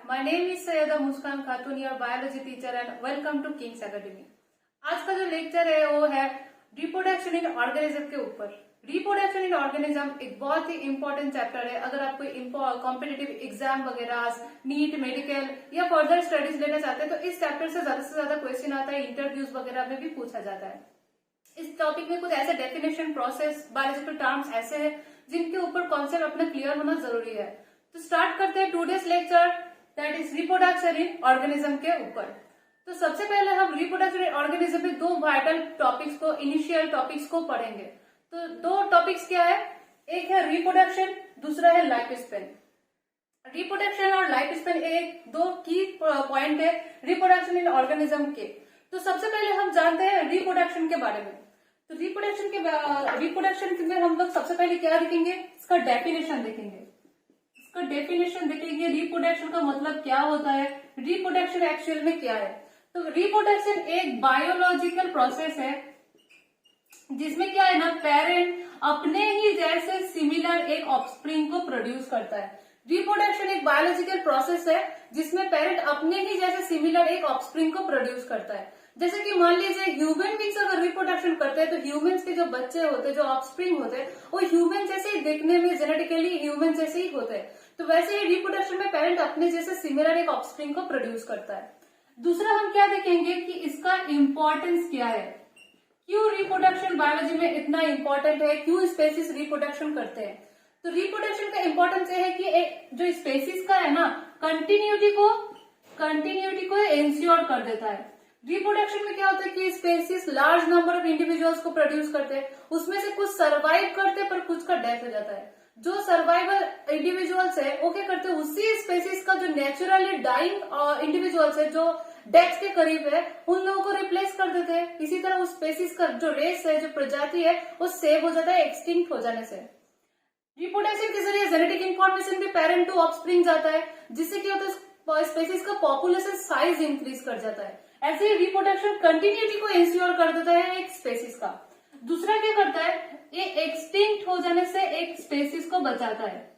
My name is Syeda Muskan Khatoon, your biology teacher and welcome to Kings Academy. आज का जो lecture है वो है रिप्रोडक्शन इन ऑर्गेनिज्म के ऊपर। रिप्रोडक्शन इन ऑर्गेनिज्म एक बहुत ही इंपॉर्टेंट चैप्टर है। अगर आप कोई कॉम्पिटिटिव एग्जाम वगैरह, नीट, मेडिकल या फर्दर स्टडीज लेना चाहते हैं तो इस चैप्टर से ज्यादा क्वेश्चन आता है, इंटरव्यूज वगैरह में भी पूछा जाता है। इस टॉपिक में कुछ ऐसे डेफिनेशन, प्रोसेस, बायोलॉजिकल टर्म्स ऐसे हैं जिनके ऊपर कॉन्सेप्ट अपना क्लियर होना जरूरी है। तो स्टार्ट करते हैं today's lecture, that is reproduction in organism के ऊपर। तो सबसे पहले हम रिप्रोडक्शन इन ऑर्गेनिज्म में दो वाइटल टॉपिक्स को, इनिशियल टॉपिक्स को पढ़ेंगे। तो दो टॉपिक्स क्या है, एक है रिप्रोडक्शन, दूसरा है लाइफ स्पेन। रिप्रोडक्शन और लाइफ स्पेन एक दो की पॉइंट है रिप्रोडक्शन इन ऑर्गेनिज्म के। तो सबसे पहले हम जानते हैं रिप्रोडक्शन के बारे में। तो रिप्रोडक्शन में हम लोग सबसे पहले क्या देखेंगे, इसका डेफिनेशन देखेंगे। इसका डेफिनेशन देखेंगे, रिप्रोडक्शन का मतलब क्या होता है, रिप्रोडक्शन एक्चुअल में क्या है। तो रिप्रोडक्शन एक बायोलॉजिकल प्रोसेस है जिसमें क्या है ना, पेरेंट अपने ही जैसे सिमिलर एक ऑफस्प्रिंग को प्रोड्यूस करता है। रिप्रोडक्शन एक बायोलॉजिकल प्रोसेस है जिसमें पेरेंट अपने ही जैसे सिमिलर एक ऑफस्प्रिंग को प्रोड्यूस करता है। जैसे कि मान लीजिए ह्यूमन बींग्स अगर रिप्रोडक्शन करते हैं तो ह्यूमंस के जो बच्चे होते हैं, जो ऑफस्प्रिंग होते हैं, वो ह्यूमन जैसे ही देखने में जेनेटिकली ह्यूमन जैसे ही होते हैं। तो वैसे ही रिप्रोडक्शन में पेरेंट अपने जैसे सिमिलर एक ऑफस्प्रिंग को प्रोड्यूस करता है। दूसरा हम क्या देखेंगे कि इसका इम्पोर्टेंस क्या है, क्यों रिप्रोडक्शन बायोलॉजी में इतना इंपॉर्टेंट है, क्यों स्पेसीज रिप्रोडक्शन करते हैं। तो रिप्रोडक्शन का इंपॉर्टेंस ये है कि एक जो स्पेसीज का है ना, कंटिन्यूटी को इंश्योर कर देता है। रिप्रोडक्शन में क्या होता है कि species large number of individuals को प्रोड्यूस करते हैं, उसमें से कुछ सर्वाइव करते हैं पर कुछ का डेथ हो जाता है। जो सर्वाइवल इंडिविजुअल्स है वो क्या करते हैं, उसी स्पेसीज का जो नेचुरली डाइंग इंडिविजुअल्स है, जो डेथ के करीब है, उन लोगों को रिप्लेस कर देते हैं। इसी तरह उस स्पेसीज का जो रेस है, जो प्रजाति है, वो सेव हो जाता है एक्सटिंक्ट हो जाने से। रिप्रोडक्शन के जरिए जेनेटिक इंफॉर्मेशन भी पेरेंट टू ऑफस्प्रिंग जाता है, जिससे क्या होता है, स्पेसीज का पॉपुलेशन साइज इंक्रीज कर जाता है। ऐसे ही रिप्रोडक्शन कंटिन्यूटी को इंश्योर कर देता है एक स्पेसीज का। दूसरा क्या करता है, ये एक्सटिंक्ट हो जाने से एक स्पेसीज को बचाता है।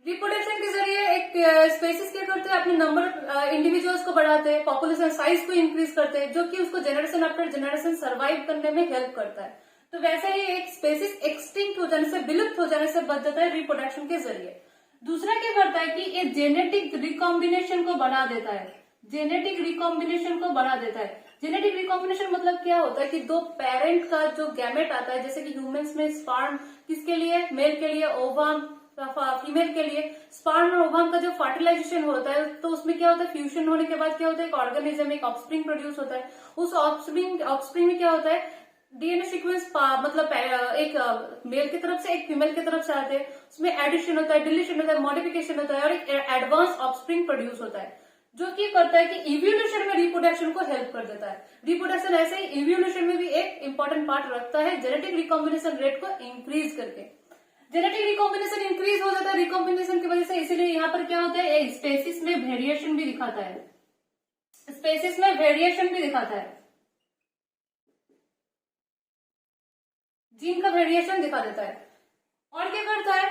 रिप्रोडक्शन के जरिए एक स्पेसीज क्या करते हैं, अपने नंबर इंडिविजुअल्स को बढ़ाते हैं, पॉपुलेशन साइज को इंक्रीज करते हैं, जो कि उसको जनरेशन आफ्टर जनरेशन सर्वाइव करने में हेल्प करता है। तो वैसे ही एक स्पेसीज एक्सटिंक्ट हो जाने से, विलुप्त हो जाने से बच जाता है रिप्रोडक्शन के जरिए। दूसरा क्या करता है कि ये जेनेटिक रिकॉम्बिनेशन को बढ़ा देता है। जेनेटिक रिकॉम्बिनेशन को बढ़ा देता है। जेनेटिक रिकॉम्बिनेशन मतलब क्या होता है कि दो पेरेंट का जो गैमेट आता है, जैसे कि ह्यूमंस में स्पर्म किसके लिए, मेल के लिए, ओवम फीमेल के लिए, स्पर्म और ओवम का जो फर्टिलाइजेशन होता है, तो उसमें क्या होता है, फ्यूजन होने के बाद क्या होता है, एक ऑर्गेनिज्म, एक ऑफस्प्रिंग प्रोड्यूस होता है। उस ऑफस्प्रिंग में क्या होता है, डीएनए सीक्वेंस मतलब एक मेल की तरफ से एक फीमेल की तरफ से आते हैं, उसमें एडिशन होता है, डिलीशन होता है, मॉडिफिकेशन होता है और एक एडवांस ऑफस्प्रिंग प्रोड्यूस होता है, जो कि करता है कि इवोल्यूशन में रिप्रोडक्शन को हेल्प कर देता है। रिप्रोडक्शन ऐसे ही इवोल्यूशन में भी एक इंपॉर्टेंट पार्ट रखता है, जेनेटिक रिकॉम्बिनेशन रेट को इंक्रीज करके। जेनेटिक रिकॉम्बिनेशन इंक्रीज हो जाता है रिकॉम्बिनेशन की वजह से, इसीलिए यहाँ पर क्या होता है, स्पेसीज में वेरिएशन भी दिखाता है। स्पेसीज में वेरिएशन भी दिखाता है, जीन का वेरिएशन दिखा देता है। और क्या करता है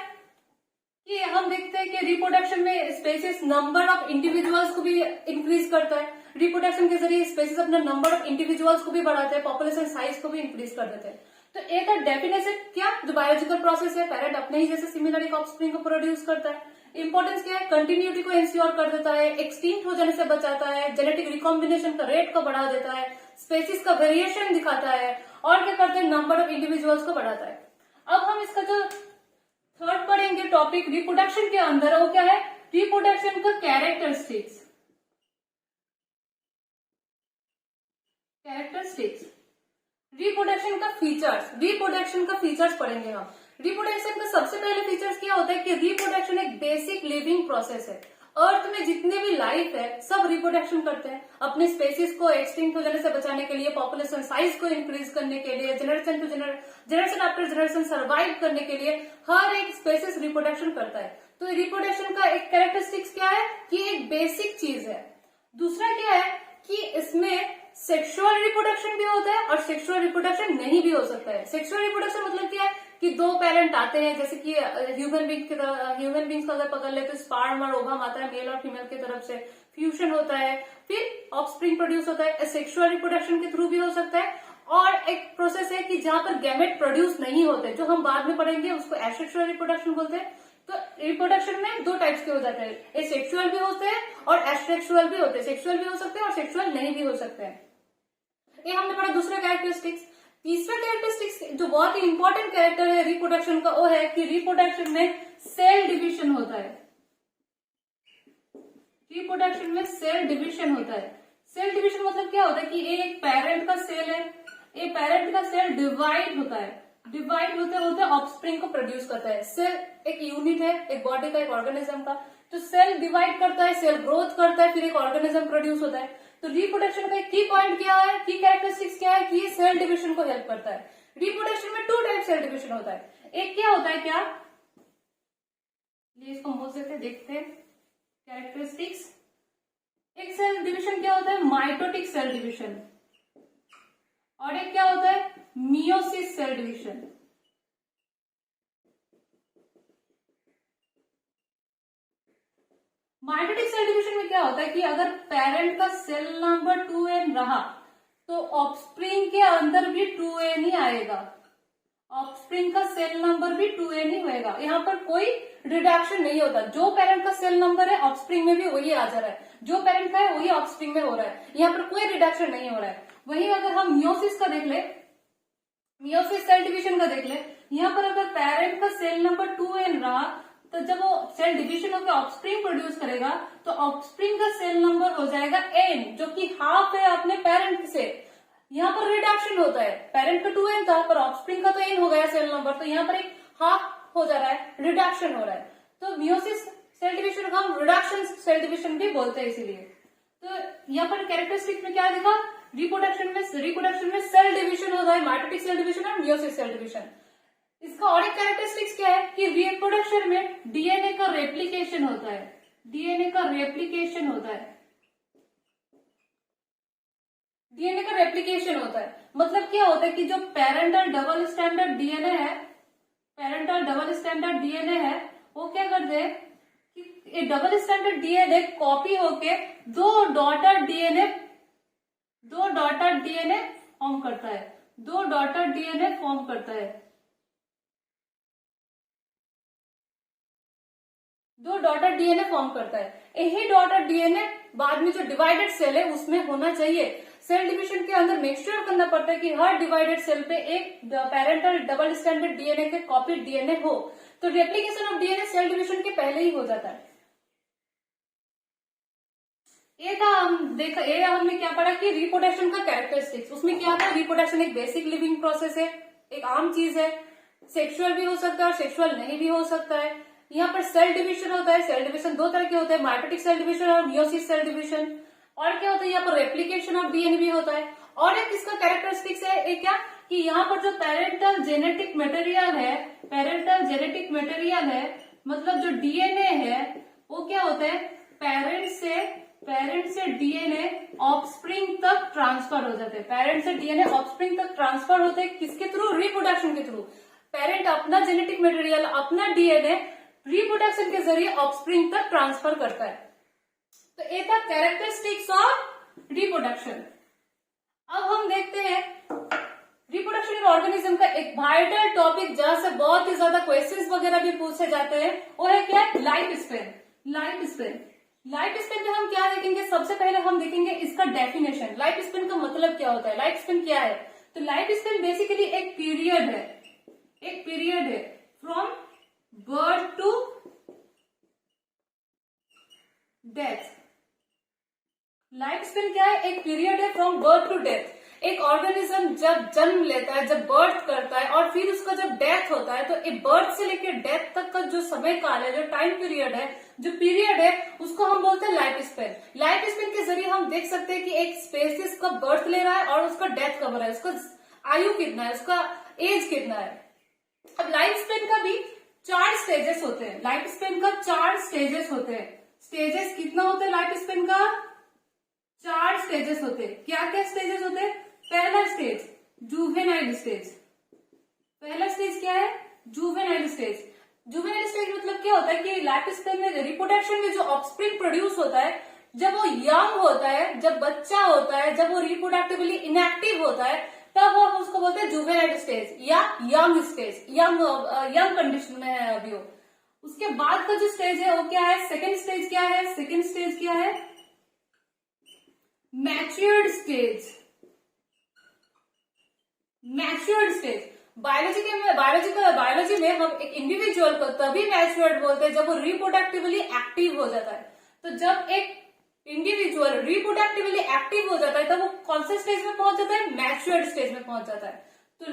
कि हम देखते हैं कि रिप्रोडक्शन में स्पेसीज नंबर ऑफ इंडिविजुअल्स को भी इंक्रीज करता है। रिप्रोडक्शन के जरिए स्पेसीज अपना नंबर ऑफ इंडिविजुअल्स को भी बढ़ाते हैं, पॉपुलेशन साइज को भी इंक्रीज कर देते हैं। तो एक है डेफिनेशन, क्या जो बायोलॉजिकल प्रोसेस है, पेरेंट अपने ही जैसे सिमिलर एक ऑफस्प्रिंग को प्रोड्यूस करता है। इंपॉर्टेंस क्या है, कंटिन्यूटी को इंश्योर कर देता है, एक्सटिंक्ट हो जाने से बचाता है, जेनेटिक रिकॉम्बिनेशन का रेट को बढ़ा देता है, स्पेसीज का वेरिएशन दिखाता है, और क्या करते हैं, नंबर ऑफ इंडिविजुअल्स को बढ़ाता है। अब हम इसका जो थर्ड पढ़ेंगे टॉपिक रिप्रोडक्शन के अंदर, वो क्या है, रिप्रोडक्शन का कैरेक्टरिस्टिक्स। रिप्रोडक्शन का फीचर्स पढ़ेंगे हम। रिप्रोडक्शन का सबसे पहले फीचर्स क्या होता है कि रिप्रोडक्शन एक बेसिक लिविंग प्रोसेस है। अर्थ में जितने भी लाइफ है सब रिप्रोडक्शन करते हैं, अपने स्पेसीज को एक्सटिंक्ट हो जाने से बचाने के लिए, पॉपुलेशन साइज को इंक्रीज करने के लिए, जनरेशन आफ्टर जनरेशन सर्वाइव करने के लिए हर एक स्पेसीज रिप्रोडक्शन करता है। तो रिप्रोडक्शन का एक कैरेक्टरिस्टिक्स क्या है कि एक बेसिक चीज है। दूसरा क्या है कि इसमें सेक्सुअल रिप्रोडक्शन भी होता है और सेक्सुअल रिप्रोडक्शन नहीं भी हो सकता है। सेक्सुअल रिप्रोडक्शन मतलब क्या है कि दो पेरेंट आते हैं, जैसे कि ह्यूमन बींग्स को अगर पकड़ ले तो स्पर्म और ओवम आता है मेल और फीमेल की तरफ से, फ्यूजन होता है, फिर ऑफस्प्रिंग प्रोड्यूस होता है। सेक्सुअल रिप्रोडक्शन के थ्रू भी हो सकता है, और एक प्रोसेस है कि जहां पर गैमेट प्रोड्यूस नहीं होते, जो हम बाद में पढ़ेंगे, उसको एसेक्सुअल रिप्रोडक्शन बोलते हैं। तो रिप्रोडक्शन में दो टाइप्स के हो जाते हैं, ये सेक्सुअल भी होते हैं और एसेक्सुअल भी होते हैं। सेक्सुअल भी हो सकते हैं और सेक्सुअल नहीं भी हो सकते हैं। ये हमने पढ़ा दूसरा कैरेक्टरिस्टिक्स। तीसरा कैरेक्टरिस्टिक्स जो बहुत ही इंपॉर्टेंट कैरेक्टर है रिप्रोडक्शन का, वो है कि रिप्रोडक्शन में सेल डिविजन होता है। रिप्रोडक्शन में सेल डिविजन होता है। सेल डिविजन मतलब क्या होता है कि एक पेरेंट का सेल है, एक पेरेंट का सेल डिवाइड होता है, डिवाइड होते होते ऑफस्प्रिंग को प्रोड्यूस करता है। सेल एक यूनिट है, एक बॉडी का, एक ऑर्गेनिज्म का, तो सेल डिवाइड करता है, सेल ग्रोथ करता है, फिर एक ऑर्गेनिज्म प्रोड्यूस होता है। तो रिप्रोडक्शन का एक की पॉइंट क्या है, की कैरेक्टरिस्टिक्स क्या है कि ये सेल डिविजन को हेल्प करता है। रिप्रोडक्शन में टू टाइप सेल डिविजन होता है। एक क्या होता है, क्या ये इसको बोल सकते हैं, देखते हैं कैरेक्टरिस्टिक्स। एक सेल डिविजन क्या होता है, माइटोटिक सेल डिविजन, और एक क्या होता है, meiosis cell division. Mitotic cell division में क्या होता है कि अगर पेरेंट का सेल नंबर 2n रहा तो ऑफस्प्रिंग के अंदर भी 2n ही आएगा, ऑफस्प्रिंग का सेल नंबर भी 2n ही होएगा। यहाँ पर कोई रिडक्शन नहीं होता, जो पेरेंट का सेल नंबर है ऑफस्प्रिंग में भी वही आ जा रहा है, जो पेरेंट का है वही ऑफस्प्रिंग में हो रहा है, यहाँ पर कोई रिडक्शन नहीं हो रहा है। वहीं अगर हम मियोसिस का देख ले, मियोसिस सेल डिवीजन का देख ले, यहाँ पर अगर पेरेंट का सेल नंबर 2n रहा तो जब वो सेल डिवीजन होकर ऑफस्प्रिंग प्रोड्यूस करेगा तो ऑफस्प्रिंग का सेल नंबर हो जाएगा n, जो कि हाफ है अपने पेरेंट से। यहाँ पर रिडक्शन होता है, पेरेंट का 2n था पर ऑफस्प्रिंग का तो n हो गया सेल नंबर, तो यहाँ पर एक हाफ हो जा रहा है, रिडक्शन हो रहा है। तो मियोसिस सेल डिवीजन को हम रिडक्शन सेल डिवीजन भी बोलते हैं इसीलिए। तो यहाँ पर कैरेक्टरिस्टिक में क्या देखा, रिप्रोडक्शन में सेल डिवीजन होता है, माइटोटिक सेल डिवीजन और मियोसिस सेल डिवीजन। इसका और एक कैरेक्टरिस्टिक्स क्या है कि रिप्रोडक्शन में डीएनए का रेप्लिकेशन होता है, डीएनए का रेप्लिकेशन होता है, डीएनए का रेप्लिकेशन होता है। मतलब क्या होता है कि जो पेरेंटल डबल स्टैंडर्ड डीएनए है, पेरेंटल डबल स्टैंडर्ड डीएनए है, वो क्या करते हैं कि ये डबल स्टैंडर्ड डीएनए कॉपी होके दो डॉटर डीएनए फॉर्म करता है, दो डॉटर डीएनए फॉर्म करता है, दो डॉटर डीएनए फॉर्म करता है। यही डॉटर डीएनए बाद में जो डिवाइडेड सेल है उसमें होना चाहिए। सेल डिवीजन के अंदर मेक श्योर करना पड़ता है कि हर डिवाइडेड सेल पे एक पेरेंटल डबल स्टैंडर्ड डीएनए के कॉपी डीएनए हो। तो replication of DNA cell division के पहले ही हो जाता है। ये हमने क्या पढ़ा कि रिप्रोडक्शन का कैरेक्टरिस्टिक्स, उसमें क्या था, रिप्रोडक्शन एक बेसिक लिविंग प्रोसेस है, एक आम चीज है, सेक्सुअल भी हो सकता है और सेक्सुअल नहीं भी हो सकता है। यहाँ पर सेल डिवीजन होता है, सेल डिवीजन दो तरह के होते हैं, माइटोटिक सेल डिवीजन और मियोसिस सेल डिवीजन। और क्या होता है, यहाँ पर रेप्लिकेशन ऑफ डीएनए भी होता है। और एक इसका कैरेक्टरिस्टिक्स है एक क्या कि यहाँ पर जो पेरेंटल जेनेटिक मटेरियल है, पेरेंटल जेनेटिक मटेरियल है मतलब जो डीएनए है वो क्या होता है, पेरेंट से डीएनए ऑफस्प्रिंग तक ट्रांसफर हो जाते हैं, पेरेंट से डीएनए ऑफस्प्रिंग तक ट्रांसफर होते हैं। किसके थ्रू, रिप्रोडक्शन के थ्रू। पेरेंट अपना जेनेटिक मटेरियल, अपना डीएनए रिप्रोडक्शन के जरिए ऑफस्प्रिंग तक ट्रांसफर करता है। तो ये था कैरेक्टरिस्टिक्स ऑफ रिप्रोडक्शन। अब हम देखते हैं रिप्रोडक्शन इन ऑर्गेनिज्म का एक वाइटल टॉपिक जहां से बहुत ही ज्यादा क्वेश्चंस वगैरह भी पूछे जाते हैं, वो है क्या, लाइफ स्पेन। लाइफ स्पेन में हम क्या देखेंगे, सबसे पहले हम देखेंगे इसका डेफिनेशन। लाइफ स्पेन का मतलब क्या होता है, लाइफ स्पेन क्या है। तो लाइफ स्पेन बेसिकली एक पीरियड है from birth to death. Life span क्या है, एक पीरियड है फ्रॉम बर्थ टू डेथ। एक ऑर्गेनिज्म जब जन्म लेता है, जब बर्थ करता है और फिर उसका जब डेथ होता है, तो एक बर्थ से लेकर डेथ तक का जो समय काल है, जो टाइम पीरियड है, जो पीरियड है, उसको हम बोलते हैं लाइफ स्पेन। लाइफ स्पेन के जरिए हम देख सकते हैं कि एक स्पेसिस कब बर्थ ले रहा है और उसका डेथ कब हो रहा है, उसका आयु कितना है, उसका एज कितना है। अब लाइफ स्पेन का भी 4 स्टेजेस होते हैं, लाइफ स्पेन का 4 स्टेजेस होते हैं। स्टेजेस कितना होते हैं लाइफ स्पेन का, 4 स्टेजेस होते हैं। क्या क्या स्टेजेस होते हैं, पहला स्टेज जुवेनाइल स्टेज। पहला स्टेज क्या है, जुवेनाइल स्टेज। जुवेनाइल स्टेज मतलब क्या होता है कि लाइफ स्पेन में रिप्रोडक्शन में जो ऑफस्प्रिंग प्रोड्यूस होता है जब वो यंग होता है, जब बच्चा होता है, जब वो रिप्रोडक्टिवली इनएक्टिव होता है, तब वो उसको बोलते हैं जुवेनाइल स्टेज या यंग स्टेज, यंग कंडीशन में है अभी वो। उसके बाद का जो स्टेज है वो क्या है, सेकेंड स्टेज क्या है, सेकेंड स्टेज क्या है, matured stage. Matured stage biology में हम एक इंडिविजुअल को तभी मैच्योर्ड बोलते हैं जब वो रिप्रोडक्टिवली एक्टिव हो जाता है। तो जब एक इंडिविजुअल रिप्रोडक्टिवली एक्टिव हो जाता है तब वो कौन से स्टेज में पहुंच जाता है, मैच्योर्ड स्टेज में पहुंच जाता है। तो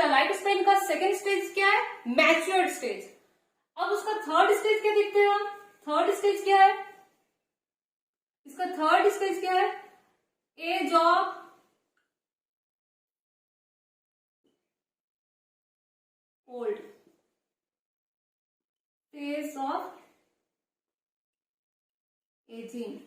लाइफ स्पेन का सेकेंड स्टेज क्या है, मैच्योर्ड स्टेज। अब उसका थर्ड स्टेज क्या देखते हैं हम, थर्ड स्टेज क्या है, इसका थर्ड स्टेज क्या है, age of old, phase of ageing.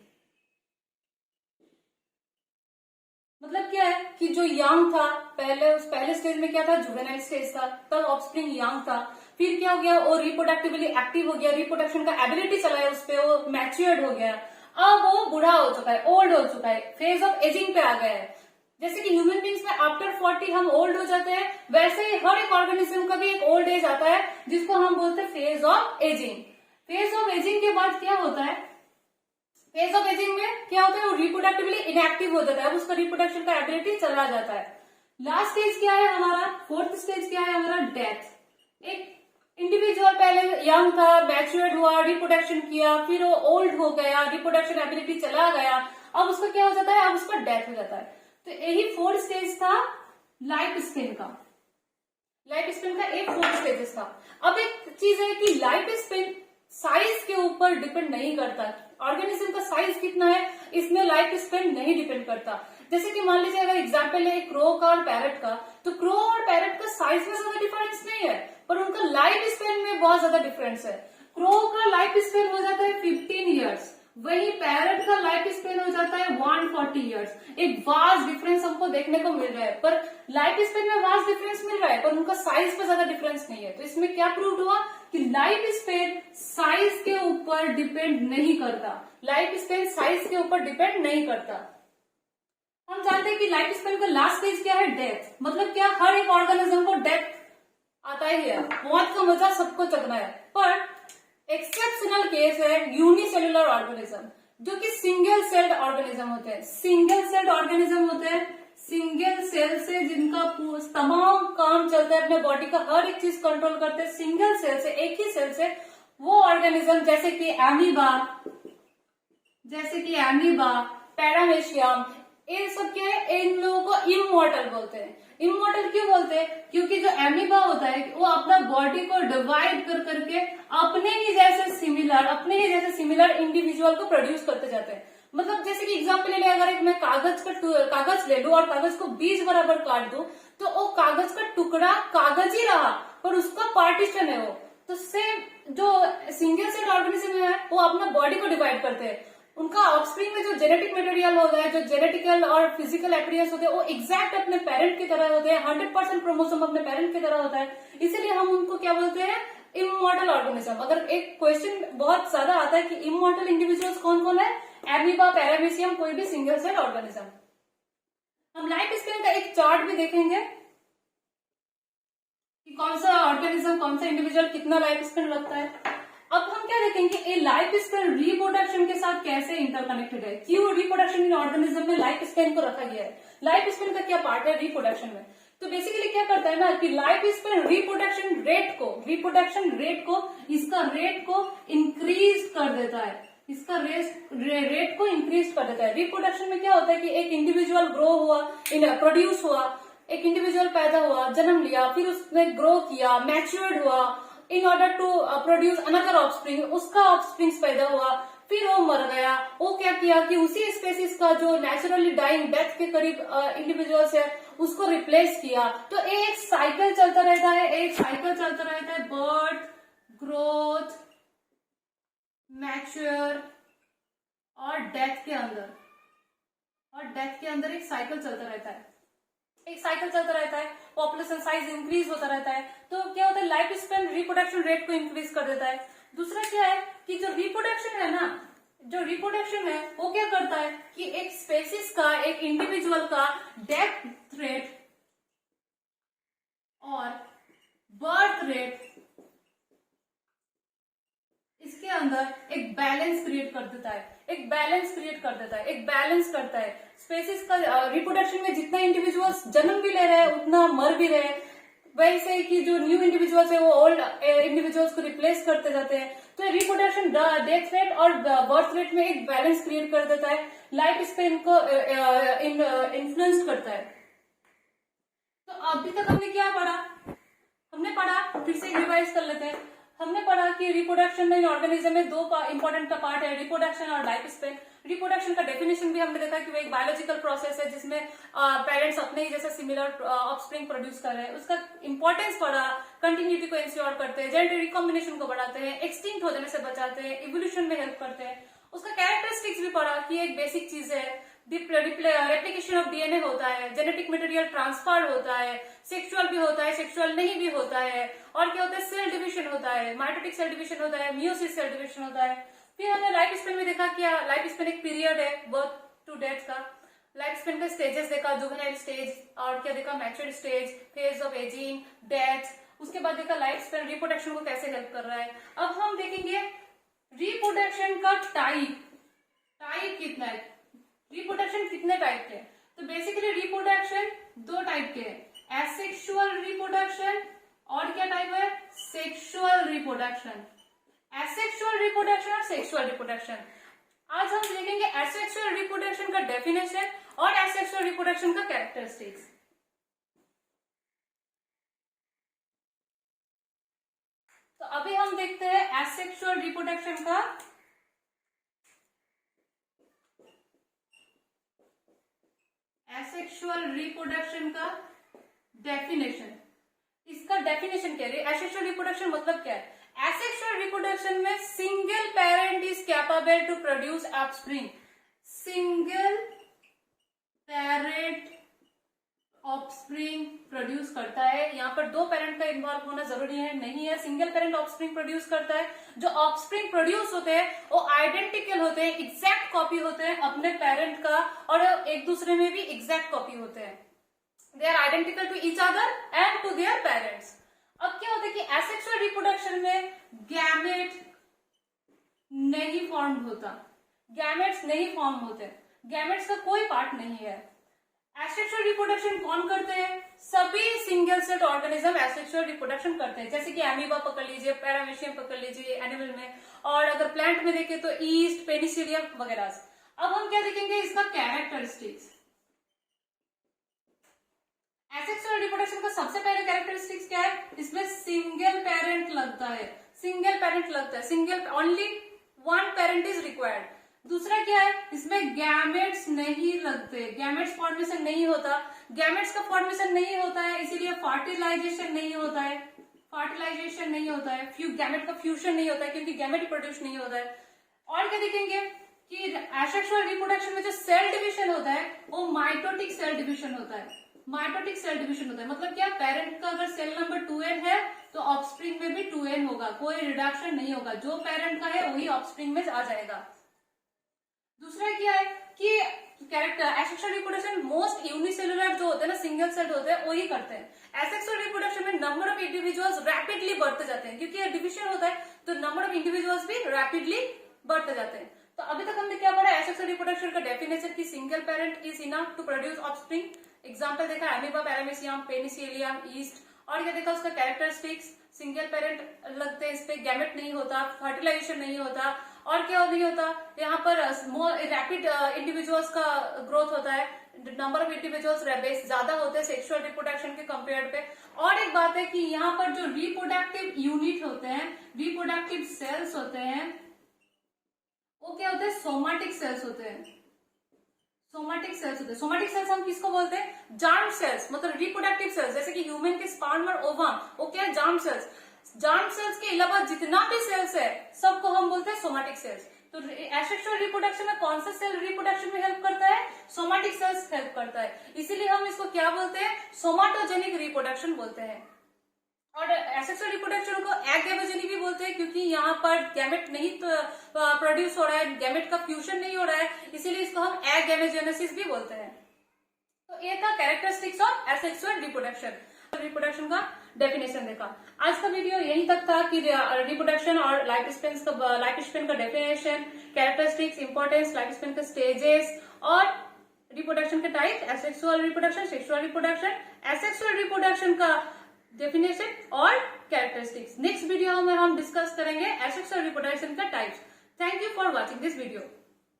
मतलब क्या है कि जो यंग था पहले स्टेज में क्या था, जुवेनाइल स्टेज था, तब ऑफस्प्रिंग यंग था, फिर क्या हो गया, वो रिप्रोडक्टिवली एक्टिव हो गया, रिप्रोडक्शन का एबिलिटी चला है उस पर, वो मैच्योर्ड हो गया, अब वो बूढ़ा हो चुका है, ओल्ड हो चुका है, फेज ऑफ एजिंग पे आ गया है। जैसे कि ह्यूमन बींग्स में आफ्टर 40 हम ओल्ड हो जाते हैं, वैसे ही हर एक ऑर्गेनिज्म का भी एक ओल्ड एज आता है जिसको हम बोलते हैं phase of ageing. Phase of ageing के बाद क्या होता है, फेज ऑफ एजिंग में क्या होता है, वो रिप्रोडक्टिवली इनएक्टिव हो जाता है, अब उसका रिप्रोडक्शन का एबिलिटी चला जाता है। लास्ट स्टेज क्या है हमारा, फोर्थ स्टेज क्या है हमारा, डेथ। एक इंडिविजुअल पहले यंग था, मैच्योर्ड हुआ, रिप्रोडक्शन किया, फिर वो ओल्ड हो गया, रिप्रोडक्शन एबिलिटी चला गया, अब उसका क्या हो जाता है, अब उसका डेथ हो जाता है। तो यही फोर्थ स्टेज था लाइफ स्पेन का। लाइफ स्पेन का एक फोर्थ स्टेजेस था। अब एक चीज है कि लाइफ स्पेन साइज के ऊपर डिपेंड नहीं करता, ऑर्गेनिज्म का साइज कितना है इसमें लाइफ स्पेन नहीं डिपेंड करता। जैसे कि मान लीजिए अगर एग्जाम्पल है क्रो का और पैरट का, तो क्रो और पैरट का साइज में ज्यादा डिफरेंस नहीं है, पर उनका लाइफ स्पेन में बहुत ज्यादा डिफरेंस है। क्रो का लाइफ स्पेन हो जाता है 15 ईयर्स, वही पैरट का लाइफ स्पेन हो जाता है 140 ईयर्स। एक वास्ट डिफरेंस हमको देखने को मिल रहा है, पर लाइफ स्पेन में वास्ट डिफरेंस मिल रहा है, पर उनका साइज पे ज्यादा डिफरेंस नहीं है। तो इसमें क्या प्रूव हुआ कि लाइफ स्पेन साइज के ऊपर डिपेंड नहीं करता, लाइफ स्पेन साइज के ऊपर डिपेंड नहीं करता। हम जानते हैं कि लाइफ स्पेन का लास्ट स्टेज क्या है, डेथ। मतलब क्या, हर एक ऑर्गेनिज्म को डेथ आता ही है, मौत का मजा सबको चखना है, पर एक्सेप्शनल केस है यूनिसेलुलर ऑर्गेनिज्म, जो कि सिंगल सेल्ड ऑर्गेनिज्म होते हैं। सिंगल सेल्ड ऑर्गेनिज्म होते हैं, सिंगल सेल से जिनका तमाम काम चलता है, अपने बॉडी का हर एक चीज कंट्रोल करते हैं सिंगल सेल से, एक ही सेल से। वो ऑर्गेनिज्म जैसे कि एमीबा, पैरामेशियम, इन सब के इन लोगों को इमॉर्टल बोलते हैं। इमॉर्टल क्यों बोलते हैं, क्योंकि जो एमीबा होता है वो अपना बॉडी को डिवाइड कर करके अपने ही जैसे सिमिलर इंडिविजुअल को प्रोड्यूस करते जाते हैं। मतलब जैसे कि एग्जांपल ले ले, अगर एक मैं कागज ले लूं और कागज को 20 बराबर काट दूं, तो वो कागज का टुकड़ा कागज ही रहा, पर उसका पार्टीशन है वो। तो सेम जो सिंगल सेल ऑर्गेनिज्म है वो अपना बॉडी को डिवाइड करते हैं, उनका ऑफस्प्रिंग में जो जेनेटिक मटेरियल होता है, जो जेनेटिकल और फिजिकल अपीयरेंस होते हैं, वो एग्जैक्ट अपने पेरेंट की तरह होते हैं, 100% क्रोमोसोम अपने पेरेंट की तरह होता है, इसीलिए हम उनको क्या बोलते हैं, इमॉर्टल ऑर्गेनिज्म। अगर एक क्वेश्चन बहुत ज्यादा आता है कि इमॉर्टल इंडिविजुअल्स कौन कौन है, एमीबा, पैरामेशियम, कोई भी सिंगल सेल ऑर्गेनिज्म। हम लाइफ स्पेन का एक चार्ट भी देखेंगे कि कौन सा ऑर्गेनिज्म, कौन सा इंडिविजुअल कितना लाइफ स्पेन रखता है। अब हम क्या देखेंगे, ये लाइफ स्पेन रिप्रोडक्शन के साथ कैसे इंटरकनेक्टेड है, क्यों रिप्रोडक्शन इन ऑर्गेनिज्म में लाइफ स्पेन को रखा गया है, लाइफ स्पेन का क्या पार्ट है रिप्रोडक्शन में। तो बेसिकली क्या करता है ना कि लाइफ स्पेन रिप्रोडक्शन रेट को इसका रेट को इंक्रीज कर देता है, इसका रेट को इंक्रीज कर देता है। रिप्रोडक्शन में क्या होता है कि एक इंडिविजुअल ग्रो हुआ, प्रोड्यूस हुआ, एक इंडिविजुअल पैदा हुआ, जन्म लिया, फिर उसने ग्रो किया, मैच्योर्ड हुआ, in order to produce another offspring, उसका ऑफस्प्रिंग पैदा हुआ, फिर वो मर गया। वो क्या किया कि उसी स्पेसीज का जो नेचुरली डाइंग, डेथ के करीब इंडिविजुअल्स है, उसको रिप्लेस किया। तो एक साइकिल चलता रहता है, बर्थ, ग्रोथ, मैच्योर और डेथ के अंदर एक साइकिल चलता रहता है। एक साइकिल चलता रहता है, पॉपुलेशन साइज इंक्रीज होता रहता है, तो क्या होता है लाइफ स्पेन रिप्रोडक्शन रेट को इंक्रीज कर देता है। दूसरा क्या है कि जो रिप्रोडक्शन है ना, जो रिप्रोडक्शन है वो क्या करता है कि एक स्पेसिस का, एक इंडिविजुअल का डेथ रेट और बर्थ रेट, इसके अंदर एक बैलेंस क्रिएट कर देता है, एक बैलेंस क्रिएट कर देता है, एक बैलेंस करता है। स्पेसिस का रिप्रोडक्शन में जितना इंडिविजुअल्स जन्म भी ले रहे हैं उतना मर भी रहे हैं, वैसे कि जो न्यू इंडिविजुअल्स है वो ओल्ड इंडिविजुअल्स को रिप्लेस करते जाते हैं। तो रिप्रोडक्शन डेथ रेट और बर्थ रेट में एक बैलेंस क्रिएट कर देता है, लाइफ स्पेन को इन्फ्लुएंस करता है। तो अभी तक हमने क्या पढ़ा, हमने पढ़ा, फिर से रिवाइज कर लेते हैं। हमने पढ़ा कि रिप्रोडक्शन इन ऑर्गेनिज्म में दो इंपॉर्टेंट का पार्ट है, रिप्रोडक्शन और लाइफ स्पेन। रिप्रोडक्शन का डेफिनेशन भी हमने देखा कि वो एक बायोलॉजिकल प्रोसेस है जिसमें पेरेंट्स अपने ही जैसे सिमिलर ऑफस्प्रिंग प्रोड्यूस कर रहे हैं। उसका इंपॉर्टेंस पढ़ा, कंटिन्यूटी को इंश्योर करते हैं, जेनेटिक रिकॉम्बिनेशन को बढ़ाते हैं, एक्सटिंक्ट हो जाने से बचाते हैं, इवोल्यूशन में हेल्प करते हैं। उसका कैरेक्टरिस्टिक्स भी पढ़ा कि एक बेसिक चीज है, रेप्लिकेशन ऑफ डीएनए होता है, जेनेटिक मटेरियल ट्रांसफर होता है, सेक्सुअल भी होता है, सेक्सुअल नहीं भी होता है, और क्या होता है सेल डिविजन होता है, माइटोटिक सेल डिविजन होता है, मियोसिस सेल डिविजन होता है। फिर हमने लाइफ स्पेन में देखा क्या लाइफ स्पेन एक पीरियड है बर्थ टू डेथ का। लाइफ स्पेन का स्टेजेस देखा, जुवेनाइल स्टेज, और क्या देखा mature stage, phase of ageing, death. उसके बाद देखा लाइफ स्पेन रिप्रोडक्शन को कैसे हेल्प कर रहा है। अब हम देखेंगे रिप्रोडक्शन का टाइप कितना है, रिप्रोडक्शन कितने टाइप के। तो बेसिकली रिप्रोडक्शन दो टाइप के हैं, एसेक्सुअल रिप्रोडक्शन और क्या टाइप है, सेक्सुअल रिप्रोडक्शन। एसेक्सुअल रिप्रोडक्शन और सेक्सुअल रिप्रोडक्शन। आज हम देखेंगे एसेक्सुअल रिप्रोडक्शन का डेफिनेशन और एसेक्सुअल रिप्रोडक्शन का कैरेक्टरिस्टिक्स। तो अभी हम देखते हैं एसेक्सुअल रिप्रोडक्शन का डेफिनेशन। इसका डेफिनेशन क्या है, एसेक्सुअल रिप्रोडक्शन मतलब क्या है। एसेक्सुअल रिप्रोडक्शन में single parent is capable to produce offspring. Single parent offspring produce करता है। यहाँ पर दो पेरेंट का इन्वॉल्व होना जरूरी है, नहीं है, सिंगल पेरेंट ऑफस्प्रिंग प्रोड्यूस करता है। जो ऑफस्प्रिंग प्रोड्यूस होते हैं वो आइडेंटिकल होते हैं, एग्जैक्ट कॉपी होते हैं अपने पेरेंट का, और एक दूसरे में भी एग्जैक्ट कॉपी होते हैं। They are identical to each other and to their parents. अब क्या होता है कि एसेक्सुअल रिप्रोडक्शन में गैमेट नहीं फॉर्म होता, गैमेट्स नहीं फॉर्म होते, गैमेट्स का कोई पार्ट नहीं है। एसेक्सुअल रिप्रोडक्शन कौन करते हैं, सभी single cell organism asexual reproduction करते हैं, जैसे कि एमीबा पकड़ लीजिए, पैरामीशियम पकड़ लीजिए एनिमल में, और अगर प्लांट में देखें तो ईस्ट, पेनिसिलियम वगैरह। अब हम क्या देखेंगे इसका कैरेक्टरिस्टिक्स। एसेक्सुअल रिप्रोडक्शन का सबसे पहले कैरेक्टरिस्टिक्स क्या है, इसमें सिंगल पेरेंट लगता है, सिंगल पेरेंट लगता है, single only one parent is required. दूसरा क्या है, इसमें गैमेट्स नहीं लगते, गैमेट्स फॉर्मेशन नहीं होता, गैमेट्स का फॉर्मेशन नहीं होता है, इसीलिए फर्टिलाइजेशन नहीं होता है, फर्टिलाइजेशन नहीं होता है, गैमेट का फ्यूजन नहीं होता है क्योंकि गैमेट प्रोड्यूस नहीं होता है। और क्या देखेंगे कि एसेक्सुअल रिप्रोडक्शन में जो सेल डिविजन होता है वो माइटोटिक सेल डिविजन होता है, माइटोटिक सेल डिविजन होता है। मतलब क्या, पेरेंट का अगर सेल नंबर 2n है तो ऑफस्प्रिंग में भी 2n होगा, कोई रिडक्शन नहीं होगा, जो पेरेंट का है वही ऑफस्प्रिंग में आ जाएगा। दूसरा क्या है कि character asexual reproduction most unicellular जो होते हैं ना, सिंगल सेल होते हैं, वही करते हैं। एसेक्सुअल रिप्रोडक्शन में नंबर ऑफ इंडिविजुअल्स रैपिडली बढ़ते जाते हैं, क्योंकि डिविजन होता है तो नंबर ऑफ इंडिविजुअल्स भी रैपिडली बढ़ते जाते हैं। तो अभी तक हमने क्या पढ़ा, एसेक्सुअल रिप्रोडक्शन का डेफिनेशन की single parent is enough to produce offspring. Example देखा एमीबा, पैरामीशियम, पेनिसिलियम, ईस्ट। और क्या देखा उसका कैरेक्टरिस्टिक्स, सिंगल पेरेंट लगते हैं, इस पे गैमेट नहीं होता, फर्टिलाइजेशन नहीं होता, और क्या नहीं होता, यहाँ पर रैपिड इंडिविजुअल्स का ग्रोथ होता है, नंबर ऑफ इंडिविजुअल्स ज्यादा होते हैं सेक्सुअल रिप्रोडक्शन के कंपेयर पे। और एक बात है कि यहाँ पर जो रिप्रोडक्टिव यूनिट होते हैं, रिप्रोडक्टिव सेल्स होते हैं, वो क्या होते हैं, सोमैटिक सेल्स होते हैं, सोमैटिक सेल्स होते हैं। सोमैटिक सेल्स हम किसको बोलते हैं, जार्म सेल्स, मतलब रिप्रोडक्टिव सेल्स, जैसे कि ह्यूमन के स्पर्म और ओवम, वो क्या है, जार्म सेल्स। जार्म सेल्स के अलावा जितना भी सेल्स है सबको हम बोलते हैं सोमैटिक सेल्स। तो एसेक्सुअल रिप्रोडक्शन में कौन सा सेल रिप्रोडक्शन में हेल्प करता है? सोमैटिक सेल्स हेल्प करता है, इसीलिए हम इसको क्या बोलते हैं? सोमाटोजेनिक रिप्रोडक्शन बोलते हैं। और एसेक्सुअल रिप्रोडक्शन को एग गैमेटोजेनी भी बोलते हैं, क्योंकि यहाँ पर गैमेट नहीं प्रोड्यूस हो रहा है, गैमेट का फ्यूजन नहीं हो रहा है, इसीलिए इसको हम एग गैमेटोजेनेसिस भी बोलते हैं। तो ये था कैरेक्टरिस्टिक्स ऑफ एसेक्सुअल रिप्रोडक्शन का डेफिनेशन देखा। आज का वीडियो यहीं तक था कि रिप्रोडक्शन और लाइफ स्पेन का definition, characteristics, importance, life span के स्टेजेस और रिप्रोडक्शन के type, asexual reproduction, sexual reproduction, asexual reproduction का डेफिनेशन और कैरेक्टरिस्टिक्स। नेक्स्ट वीडियो में हम डिस्कस करेंगे एसेक्सुअल रिप्रोडक्शन का types. Thank you for watching this video.